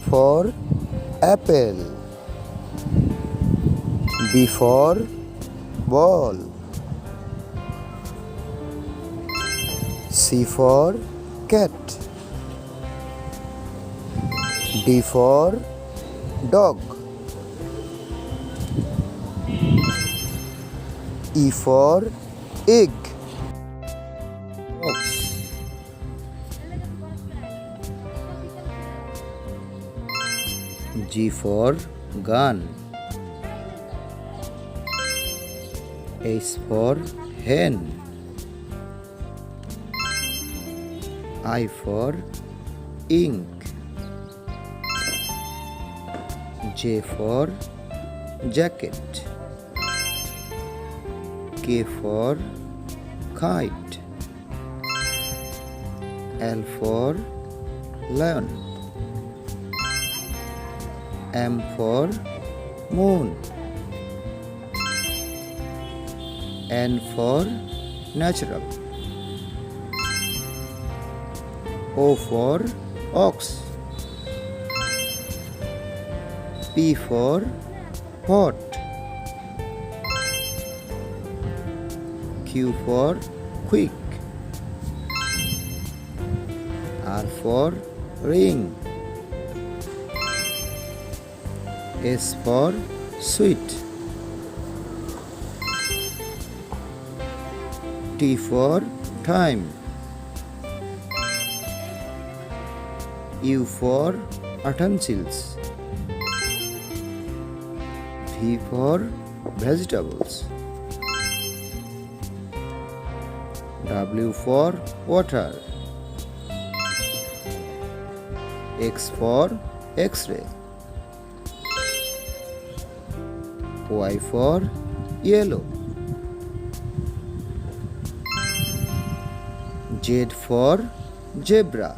for apple. B for ball. C for cat. D for dog. E for egg. Ox. G for gun. H for hen. I for ink. J for jacket. K for kite. L for lion. M for moon. N for natural. O for ox. P for pot. Q for quick. R for ring. S for sweet. T for time. U for utensils. V for vegetables. W for water. X for X-ray. Y for yellow. Z for zebra.